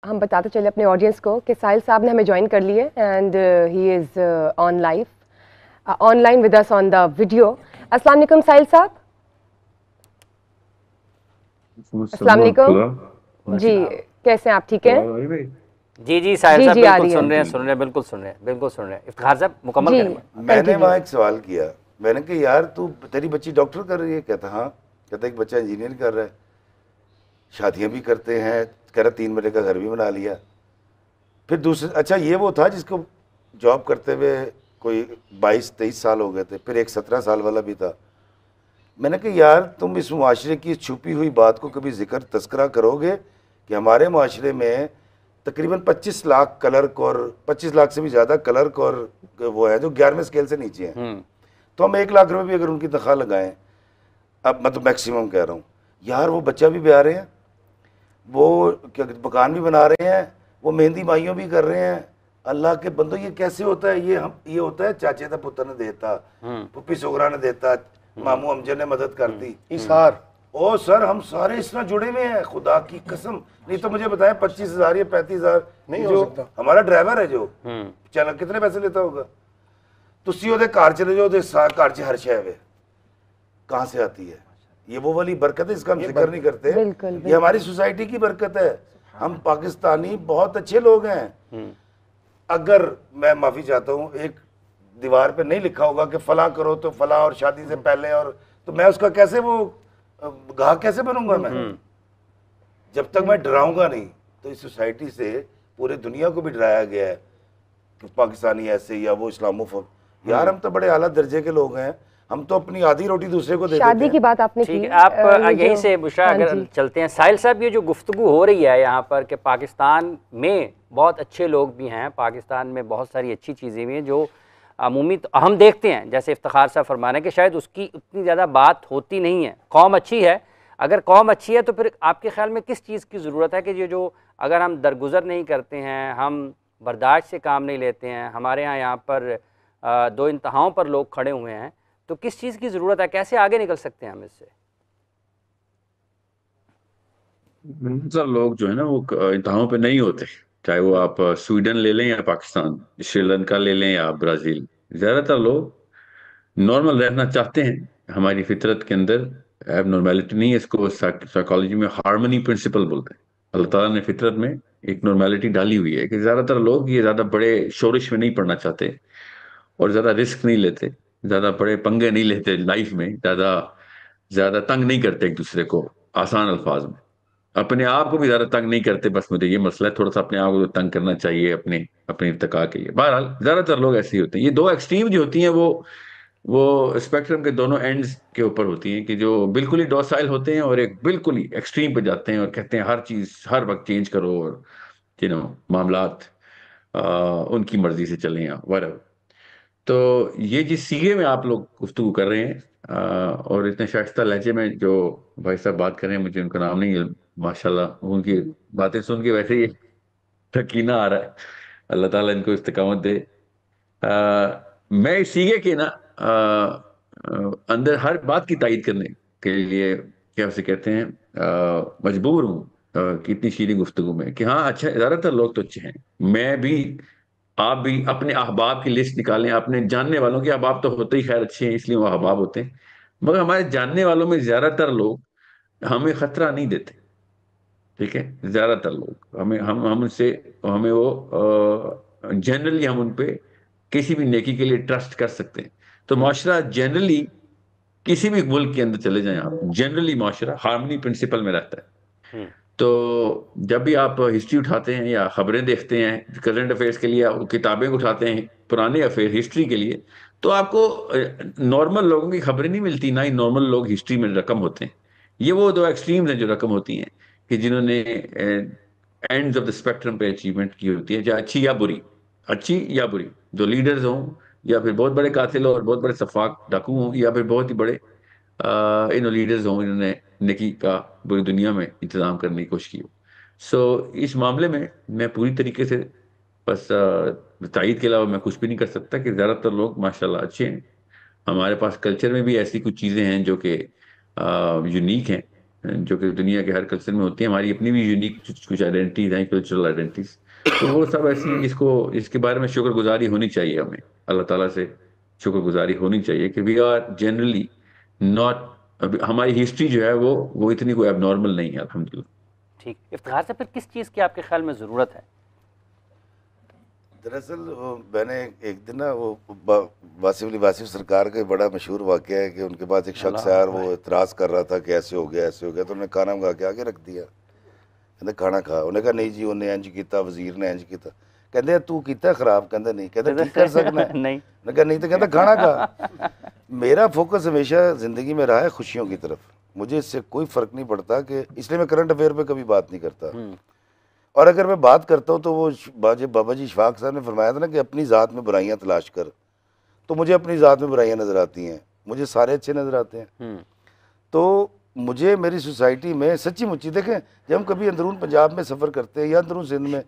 ہم بتاتے چلے اپنے آڈینس کو کہ ساحل صاحب نے ہمیں جوائن کر لیے and he is online with us on the video. السلام علیکم ساحل صاحب. السلام علیکم. جی کیسے ہیں آپ؟ ٹھیک ہیں؟ جی ساحل صاحب جی آ بالکل رہی ہے. سن رہے ہیں بالکل سن رہے ہیں. افتخار صاحب مکمل جی کریں. میں نے وہاں ایک سوال کیا، میں نے کہا یار تو تیری بچی ڈاکٹر کر رہی ہے؟ کہتا ہاں. کہتا ایک بچہ انجینئر کر رہا ہے، شادیاں بھی کرتے ہیں، کہہ رہا 3 بجے کا گھر بھی بنا لیا. پھر دوسرے اچھا یہ وہ تھا جس کو جاب کرتے ہوئے کوئی 22-23 سال ہو گئے تھے، پھر ایک 17 سال والا بھی تھا. میں نے کہا یار تم اس معاشرے کی چھپی ہوئی بات کو کبھی ذکر تذکرہ کرو گے کہ ہمارے معاشرے میں تقریباً 25 لاکھ کلرک اور 25 لاکھ سے بھی زیادہ کلرک اور وہ ہے جو 11ویں اسکیل سے نیچے ہیں. تو ہم 1 لاکھ روپے بھی اگر ان کی تنخواہ لگائیں، اب میں تو میکسیمم کہہ رہا ہوں، یار وہ بچہ بھی بیاہ رہے ہیں، وہ مکان بھی بنا رہے ہیں، وہ مہندی مائیوں بھی کر رہے ہیں. اللہ کے بندو یہ کیسے ہوتا ہے؟ یہ ہوتا ہے چاچے دا پتر نے دیتا، پپی سوگرا نے دیتا، ماموں امجد نے مدد کرتی. ایثار. او سر ہم سارے اس طرح جڑے ہوئے ہیں، خدا کی قسم. نہیں تو مجھے بتائیں 25,000 یا 35,000 نہیں ہو جو سکتا. ہمارا ڈرائیور ہے جو چینل کتنے پیسے لیتا ہوگا؟ تسی وہ کار چلے جاؤ کار چ ہر شے وے کہاں سے آتی ہے؟ یہ وہ والی برکت ہے اس کا ہم ذکر نہیں کرتے. یہ ہماری سوسائٹی کی برکت ہے. ہم پاکستانی بہت اچھے لوگ ہیں. اگر میں معافی چاہتا ہوں، ایک دیوار پہ نہیں لکھا ہوگا کہ فلاں کرو تو فلاں اور شادی سے پہلے، اور تو میں اس کا کیسے وہ گاہک کیسے بنوں گا؟ میں جب تک میں ڈراؤں گا نہیں. تو اس سوسائٹی سے پورے دنیا کو بھی ڈرایا گیا ہے کہ پاکستانی ایسے یا وہ اسلاموفوب. یار ہم تو بڑے اعلیٰ درجے کے لوگ ہیں، ہم تو اپنی آدھی روٹی دوسرے کو دے دیتے ہیں. شادی کی بات آپ نے کی. ٹھیک ہے، آپ یہیں سے بشرا اگر چلتے ہیں. ساحل صاحب یہ جو گفتگو ہو رہی ہے یہاں پر کہ پاکستان میں بہت اچھے لوگ بھی ہیں، پاکستان میں بہت ساری اچھی چیزیں بھی ہیں جو عمومی ہم دیکھتے ہیں، جیسے افتخار صاحب فرما رہے ہیں کہ شاید اس کی اتنی زیادہ بات ہوتی نہیں ہے. قوم اچھی ہے، اگر قوم اچھی ہے تو پھر آپ کے خیال میں کس چیز کی ضرورت ہے کہ یہ جو اگر ہم درگزر نہیں کرتے ہیں، ہم برداشت سے کام نہیں لیتے ہیں، ہمارے یہاں پر 2 انتہاؤں پر لوگ کھڑے ہوئے ہیں، تو کس چیز کی ضرورت ہے؟ کیسے آگے نکل سکتے ہیں ہم اس سے؟ سر لوگ جو ہے نا وہ انتہاؤں پہ نہیں ہوتے، چاہے وہ آپ سویڈن لے لیں یا پاکستان، سری لنکا لے لیں یا برازیل. زیادہ تر لوگ نارمل رہنا چاہتے ہیں. ہماری فطرت کے اندر ایب نارمیلٹی نہیں ہے، اس کو سائیکالوجی میں ہارمنی پرنسپل بولتے ہیں. اللہ تعالیٰ نے فطرت میں ایک نارمیلٹی ڈالی ہوئی ہے کہ زیادہ تر لوگ یہ زیادہ بڑے شورش میں نہیں پڑنا چاہتے اور زیادہ رسک نہیں لیتے، زیادہ بڑے پنگے نہیں لیتے لائف میں، زیادہ تنگ نہیں کرتے ایک دوسرے کو. آسان الفاظ میں اپنے آپ کو بھی زیادہ تنگ نہیں کرتے. بس مجھے یہ مسئلہ ہے تھوڑا سا اپنے آپ کو تنگ کرنا چاہیے اپنے ارتقاء کے لیے. بہرحال زیادہ تر لوگ ایسے ہی ہوتے ہیں. یہ 2 ایکسٹریم جو ہوتی ہیں وہ اسپیکٹرم کے دونوں اینڈز کے اوپر ہوتی ہیں، کہ جو بالکل ہی ڈوسائل ہوتے ہیں اور ایک بالکل ہی ایکسٹریم پہ جاتے ہیں اور کہتے ہیں ہر چیز ہر وقت چینج کرو اور معاملات ان کی مرضی سے چلیں whatever. تو یہ جس سیگے میں آپ لوگ گفتگو کر رہے ہیں اور اتنے شائستہ لہجے میں جو بھائی صاحب بات کر رہے ہیں، مجھے ان کا نام نہیں ہے ماشاءاللہ، ان کی باتیں سن کے ویسے ہی تکینہ آ رہا ہے. اللہ تعالیٰ ان کو استقامت دے. میں اس سیگے کے نا اندر ہر بات کی تائید کرنے کے لیے کیا اسے کہتے ہیں مجبور ہوں کہ اتنی شیریں گفتگو میں کہ ہاں اچھا زیادہ تر لوگ تو اچھے ہیں. میں بھی، آپ بھی اپنے احباب کی لسٹ نکالیں، اپنے جاننے والوں کے احباب تو ہوتے ہی خیر اچھے ہیں اس لیے وہ احباب ہوتے ہیں، مگر ہمارے جاننے والوں میں زیادہ تر لوگ ہمیں خطرہ نہیں دیتے. ٹھیک ہے، زیادہ تر لوگ ہم ان سے ہمیں وہ جنرلی ہم ان پہ کسی بھی نیکی کے لیے ٹرسٹ کر سکتے ہیں. تو معاشرہ جنرلی کسی بھی ملک کے اندر چلے جائیں آپ، جنرلی معاشرہ ہارمنی پرنسپل میں رہتا ہے. تو جب بھی آپ ہسٹری اٹھاتے ہیں یا خبریں دیکھتے ہیں کرنٹ افیئرس کے لیے، کتابیں اٹھاتے ہیں پرانے افیئر ہسٹری کے لیے، تو آپ کو نارمل لوگوں کی خبریں نہیں ملتی، نہ ہی نارمل لوگ ہسٹری میں رقم ہوتے ہیں. یہ وہ 2 ایکسٹریمز ہیں جو رقم ہوتی ہیں کہ جنہوں نے اینڈز آف دا اسپیکٹرم پہ اچیومنٹ کی ہوتی ہے، چاہے اچھی یا بری، جو لیڈرز ہوں یا پھر بہت بڑے قاتل ہوں اور بہت بڑے سفاک ڈاکو ہوں، یا پھر بہت ہی بڑے لیڈرز ہوں انہوں نے نیکی کا پوری دنیا میں انتظام کرنے کی کوشش کی ہو. سو اس معاملے میں میں پوری طریقے سے بس تائید کے علاوہ میں کچھ بھی نہیں کر سکتا کہ زیادہ تر لوگ ماشاءاللہ اچھے ہیں. ہمارے پاس کلچر میں بھی ایسی کچھ چیزیں ہیں جو کہ یونیک ہیں جو کہ دنیا کے ہر کلچر میں ہوتی ہیں. ہماری اپنی بھی یونیک کچھ آئیڈینٹیز ہیں, کلچرل آئیڈینٹیز, تو وہ سب ایسی ہیں جس کے بارے میں شکر گزاری ہونی چاہیے. ہمیں اللہ تعالیٰ سے شکر گزاری ہونی چاہیے کہ وی آر جنرلی ناٹ, ہماری ہسٹری جو ہے وہ اتنی کوئی اب نارمل نہیں ہے الحمدللہ. ٹھیک. افتخار سے پھر کس چیز کی آپ کے خیال میں ضرورت ہے؟ دراصل میں نے ایک دن نا وہ واصف علی واصف سرکار کا بڑا مشہور واقعہ ہے کہ ان کے پاس ایک شخص آیا اور وہ اعتراض کر رہا تھا کہ ایسے ہو گیا ایسے ہو گیا, تو انہوں نے کھانا منگا کے آگے رکھ دیا. کہتے کھانا کھا. انہوں نے کہا نہیں جی انہیں انج کیتا, وزیر نے انج کیتا. کہتے تو کیتا خراب؟ کہتے نہیں. کہتے ٹھیک کر سکنا ہے؟ نہیں. میں کہا نہیں. تو کہتا کھانا کھا. میرا فوکس ہمیشہ زندگی میں رہا ہے خوشیوں کی طرف. مجھے اس سے کوئی فرق نہیں پڑتا, کہ اس لیے میں کرنٹ افیئر پہ کبھی بات نہیں کرتا. اور اگر میں بات کرتا ہوں تو وہ بابا جی اشفاق صاحب نے فرمایا تھا نا کہ اپنی ذات میں برائیاں تلاش کر, تو مجھے اپنی ذات میں برائیاں نظر آتی ہیں, مجھے سارے اچھے نظر آتے ہیں. تو مجھے میری سوسائٹی میں سچی مچی دیکھیں, جب ہم کبھی اندرون پنجاب میں سفر کرتے ہیں یا اندرون سندھ میں,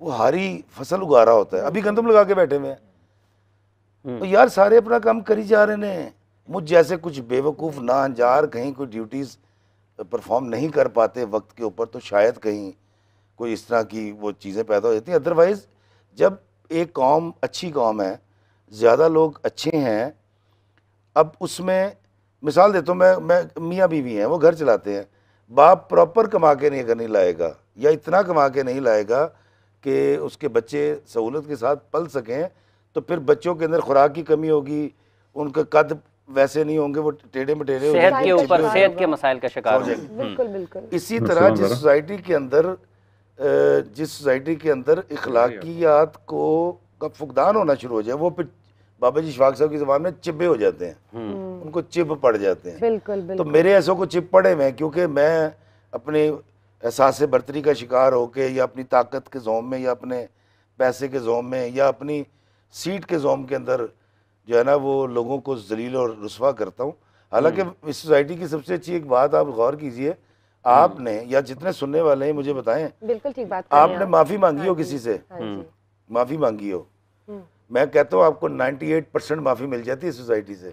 وہ ہاری فصل اگا رہا ہوتا ہے, ابھی گندم لگا کے بیٹھے ہوئے ہیں, تو یار سارے اپنا کام کری جا رہے ہیں. مجھ جیسے کچھ بے وقوف ناہنجار کہیں کوئی ڈیوٹیز پرفارم نہیں کر پاتے وقت کے اوپر, تو شاید کہیں کوئی اس طرح کی وہ چیزیں پیدا ہو جاتی ہیں. ادروائز جب ایک قوم اچھی قوم ہے, زیادہ لوگ اچھے ہیں, اب اس میں مثال دیتا ہوں, میں میاں بیوی ہیں, وہ گھر چلاتے ہیں, باپ پراپر کما کے نہیں لائے گا یا اتنا کما کے نہیں لائے گا کہ اس کے بچے سہولت کے ساتھ پل سکیں, تو پھر بچوں کے اندر خوراک کی کمی ہوگی, ان کا قد ویسے نہیں ہوں گے, وہ ٹیڑھے مٹیڑھے ہو صحت کے اوپر صحت کے مسائل کا شکار ہوں گے. بالکل بالکل. اسی طرح جس سوسائٹی کے اندر اخلاقیات کا فقدان ہونا شروع ہو جائے, وہ پھر بابا جی اشفاق صاحب کی زبان میں چبے ہو جاتے ہیں, ان کو چب پڑ جاتے ہیں. بالکل. تو میرے ایسوں کو چب پڑے ہوئے ہیں, کیونکہ میں اپنے احساس برتری کا شکار ہو کے, یا اپنی طاقت کے زوم میں, یا اپنے پیسے کے زوم میں, یا اپنی سیٹ کے زوم کے اندر جو ہے نا وہ لوگوں کو ذلیل اور رسوا کرتا ہوں. حالانکہ اس سوسائٹی کی سب سے اچھی ایک بات آپ غور کیجئے, آپ نے یا جتنے سننے والے ہیں مجھے بتائیں, بالکل ٹھیک بات, آپ نے معافی مانگی ہو کسی سے, معافی مانگی ہو, میں کہتا ہوں آپ کو 98% معافی مل جاتی ہے سوسائٹی سے.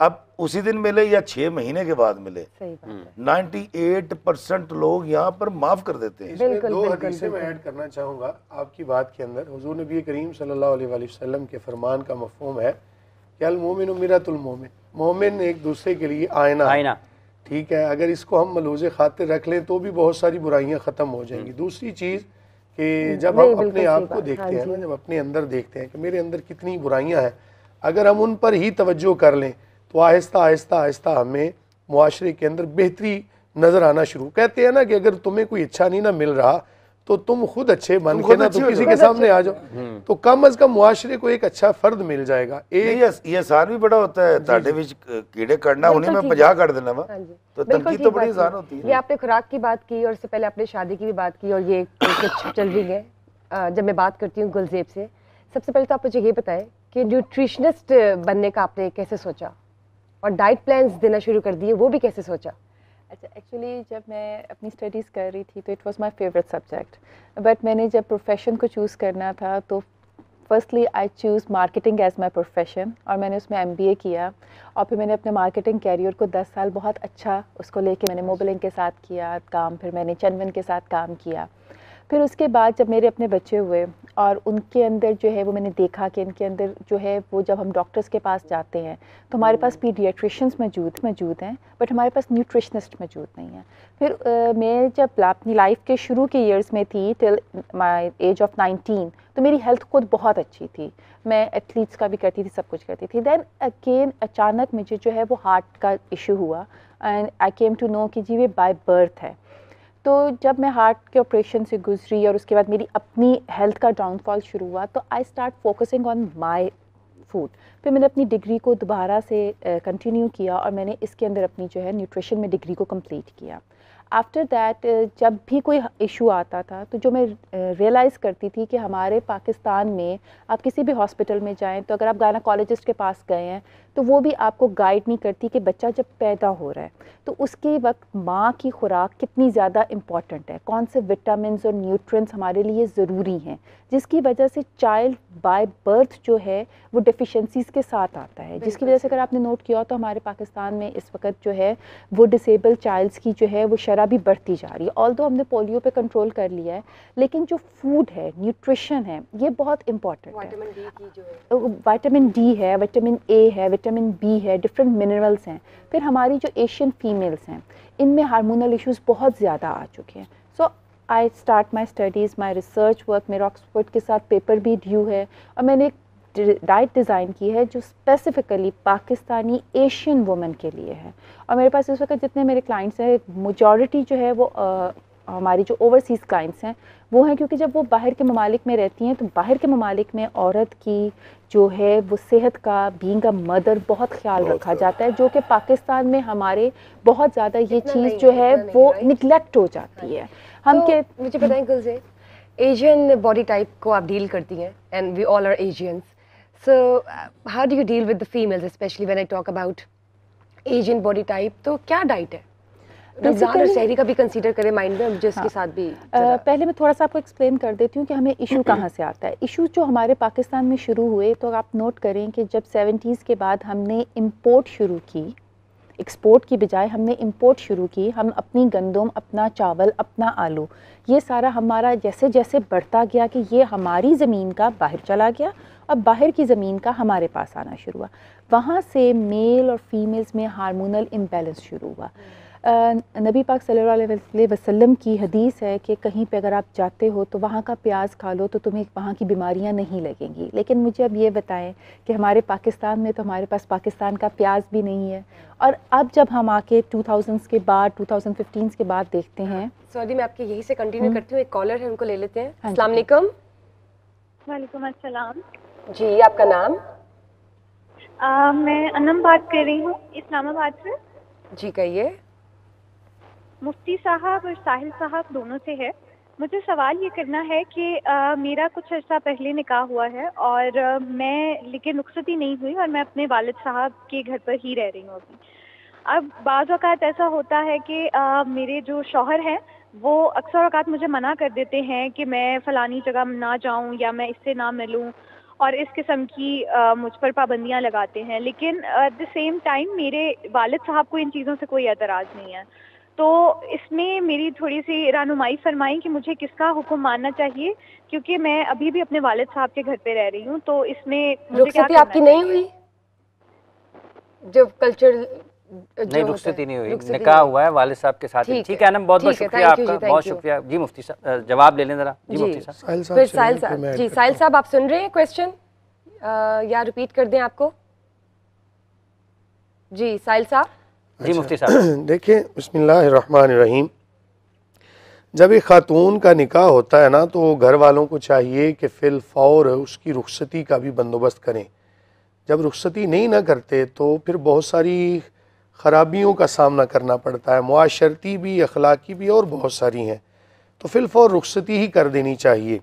اب اسی دن ملے یا 6 مہینے کے بعد ملے, 98% لوگ یہاں پر معاف کر دیتے ہیں. دو حدیثیں میں ایڈ کرنا چاہوں گا آپ کی بات کے اندر. حضور نبی کریم صلی اللہ علیہ وآلہ وسلم کے فرمان کا مفہوم ہے کہ المومن مرآۃ المومن, مومن ایک دوسرے کے لیے آئینہ. ٹھیک ہے, اگر اس کو ہم ملحوظ خاطر رکھ لیں تو بھی بہت ساری برائیاں ختم ہو جائیں گی. دوسری چیز کہ جب ہم اپنے آپ کو دیکھتے ہیں نا, جب اپنے اندر دیکھتے ہیں کہ میرے اندر کتنی برائیاں ہیں, اگر ہم ان پر ہی توجہ کر لیں تو آہستہ آہستہ آہستہ ہمیں معاشرے کے اندر بہتری نظر آنا شروع. کہتے ہیں نا کہ اگر تمہیں کوئی اچھا نہیں نہ مل رہا تو تم خود اچھے بن کے نا تو کسی کے سامنے آ جاؤ, تو کم از کم معاشرے کو ایک اچھا فرد مل جائے گا. یہ آسان بھی بڑا ہوتا ہے, تاڑے وچ کیڑے کڑنا انہیں میں 50 کر دینا وا, تو تنقید تو بڑی آسان ہوتی ہے. یہ آپ نے خوراک کی بات کی, اور اس سے پہلے آپ نے شادی کی بھی بات کی, اور یہ کچھ چل رہی ہے. جب میں بات کرتی ہوں گلزیب سے, سب سے پہلے تو آپ مجھے یہ بتائیں کہ نیوٹریشنسٹ بننے کا آپ نے کیسے سوچا, اور ڈائٹ پلانز دینا شروع کر دیے, وہ بھی کیسے سوچا؟ اچھا, ایکچولی جب میں اپنی اسٹڈیز کر رہی تھی تو it was my favourite subject, but میں نے جب پروفیشن کو چوز کرنا تھا تو firstly I choose marketing as my profession, اور میں نے اس میں MBA کیا, اور پھر میں نے اپنے مارکیٹنگ کیریئر کو 10 سال بہت اچھا اس کو لے کے میں نے موبلنگ کے ساتھ کیا کام, پھر میں نے چنون کے ساتھ کام کیا. پھر اس کے بعد جب میرے اپنے بچے ہوئے اور ان کے اندر جو ہے وہ میں نے دیکھا کہ ان کے اندر جو ہے وہ جب ہم ڈاکٹرز کے پاس جاتے ہیں تو ہمارے پاس پیڈیاٹریشنس موجود ہیں, بٹ ہمارے پاس نیوٹریشنسٹ موجود نہیں ہیں. پھر میں جب اپنی لائف کے شروع کے ایئرس میں تھی ٹل مائی ایج آف 19, تو میری ہیلتھ خود بہت اچھی تھی, میں ایتھلیٹس کا بھی کرتی تھی, سب کچھ کرتی تھی. دین اگین اچانک مجھے جو ہے وہ ہارٹ کا ایشو ہوا, and I came to know کہ جی یہ بائی برتھ ہے. تو جب میں ہارٹ کے آپریشن سے گزری اور اس کے بعد میری اپنی ہیلتھ کا ڈاؤن فال شروع ہوا, تو I start focusing on my food. پھر میں نے اپنی ڈگری کو دوبارہ سے کنٹینیو کیا, اور میں نے اس کے اندر اپنی جو ہے نیوٹریشن میں ڈگری کو کمپلیٹ کیا. آفٹر دیٹ جب بھی کوئی ایشو آتا تھا تو جو میں ریئلائز کرتی تھی کہ ہمارے پاکستان میں آپ کسی بھی ہاسپٹل میں جائیں تو اگر آپ گائناکالوجسٹ کے پاس گئے ہیں تو وہ بھی آپ کو گائیڈ نہیں کرتی کہ بچہ جب پیدا ہو رہا ہے تو اس کے وقت ماں کی خوراک کتنی زیادہ امپورٹنٹ ہے, کون سے وٹامنز اور نیوٹرینٹس ہمارے لیے ضروری ہیں, جس کی وجہ سے چائلڈ بائی برتھ جو ہے وہ ڈیفیشنسیز کے ساتھ آتا ہے, جس کی وجہ سے اگر آپ نے نوٹ کیا تو ہمارے پاکستان میں اس وقت جو ہے وہ ڈسیبل چائلڈس کی جو ہے وہ شرح بھی بڑھتی جا رہی ہے. آلدو ہم نے پولیو پہ کنٹرول کر لیا ہے, لیکن جو فوڈ ہے, نیوٹریشن ہے, یہ بہت امپورٹنٹ ہے. وائٹامن ڈی ہے, وائٹامن اے ہے, وٹامن بی ہے, ڈفرینٹ منرلس ہیں. پھر ہماری جو ایشین فیمیلس ہیں ان میں ہارمونل ایشوز بہت زیادہ آ چکے ہیں. So I start my studies, my research work, میرا آکسفورڈ کے ساتھ پیپر بھی ڈیو ہے, اور میں نے ایک ڈائٹ ڈیزائن کی ہے جو اسپیسیفکلی پاکستانی ایشین وومن کے لیے ہے. اور میرے پاس اس وقت جتنے میرے کلائنٹس ہیں میجورٹی جو ہے وہ ہماری جو اوورسیز کلائنٹس ہیں وہ ہیں, کیونکہ جب وہ باہر کے ممالک میں رہتی ہیں تو باہر کے ممالک میں عورت کی جو ہے وہ صحت کا, بینگ اے مدر, بہت خیال رکھا جاتا ہے, جو کہ پاکستان میں ہمارے بہت زیادہ یہ چیز جو ہے وہ نگلیکٹ ہو جاتی ہے. ہم کہ مجھے بتائیں گلزیر, ایشین باڈی ٹائپ کو آپ ڈیل کرتی ہیں, and we all are Asians, so how do you deal with the families, especially when I talk about Asian body type, تو کیا ڈائٹ ہے؟ رمضان اور سحری کا بھی کنسیڈر کریں مائنڈ میں, مجھے اس کے ساتھ بھی پہلے میں تھوڑا سا آپ کو ایکسپلین کر دیتی ہوں کہ ہمیں ایشو کہاں سے آتا ہے. ایشو جو ہمارے پاکستان میں شروع ہوئے تو آپ نوٹ کریں کہ جب 70s کے بعد ہم نے امپورٹ شروع کی, ایکسپورٹ کی بجائے ہم نے امپورٹ شروع کی, ہم اپنی گندم, اپنا چاول, اپنا آلو, یہ سارا ہمارا جیسے جیسے بڑھتا گیا کہ یہ ہماری زمین کا باہر چلا گیا اور باہر کی زمین کا ہمارے پاس آنا شروع ہوا. وہاں سے میل اور فیمیلز میں ہارمونل امبیلنس شروع ہوا. نبی پاک صلی اللہ علیہ وسلم کی حدیث ہے کہ کہیں پہ اگر آپ جاتے ہو تو وہاں کا پیاز کھا لو تو تمہیں وہاں کی بیماریاں نہیں لگیں گی. لیکن مجھے اب یہ بتائیں کہ ہمارے پاکستان میں تو ہمارے پاس پاکستان کا پیاز بھی نہیں ہے, اور اب جب ہم آ کے 2000s کے بعد 2015s کے بعد دیکھتے ہیں. سوری میں آپ کے یہی سے کنٹینیو کرتی ہوں, ایک کالر ہے, ان کو لے لیتے ہیں. السلام علیکم. وعلیکم السلام. جی آپ کا نام؟ میں انم بات کر رہی ہوں اسلام آباد سے. جی کہیے. مفتی صاحب اور ساحل صاحب دونوں سے ہے. مجھے سوال یہ کرنا ہے کہ میرا کچھ عرصہ پہلے نکاح ہوا ہے اور میں لیکن رخصتی نہیں ہوئی اور میں اپنے والد صاحب کے گھر پر ہی رہ رہی ہوں ابھی. اب بعض اوقات ایسا ہوتا ہے کہ میرے جو شوہر ہیں وہ اکثر اوقات مجھے منع کر دیتے ہیں کہ میں فلانی جگہ نہ جاؤں یا میں اس سے نہ ملوں, اور اس قسم کی مجھ پر پابندیاں لگاتے ہیں. لیکن ایٹ دا سیم ٹائم میرے والد صاحب کو ان چیزوں سے کوئی اعتراض نہیں ہے. تو اس میں میری تھوڑی سی رہنمائی فرمائیں کہ مجھے کس کا حکم ماننا چاہیے, کیونکہ میں ابھی بھی اپنے والد صاحب کے گھر پہ رہ رہی ہوں. تو اس میں رخصتی آپ کی نہیں ہوئی؟ جو کلچر نہیں رخصتی نہیں ہوئی, نکاح ہوا ہے والد صاحب کے ساتھ. ٹھیک ہے نا, بہت بہت شکریہ آپ کا, بہت شکریہ. جی مفتی صاحب جواب لے لیں ذرا. جی مفتی صاحب. جی ساحل صاحب آپ سن رہے ہیں کویسچن یا ریپیٹ کر دیں آپ کو؟ جی ساحل صاحب. جی مفتی صاحب. دیکھیں بسم اللہ الرحمن الرحیم, جب ایک خاتون کا نکاح ہوتا ہے نا تو گھر والوں کو چاہیے کہ فی الفور اس کی رخصتی کا بھی بندوبست کریں. جب رخصتی نہیں نہ کرتے تو پھر بہت ساری خرابیوں کا سامنا کرنا پڑتا ہے, معاشرتی بھی, اخلاقی بھی, اور بہت ساری ہیں. تو فی الفور رخصتی ہی کر دینی چاہیے.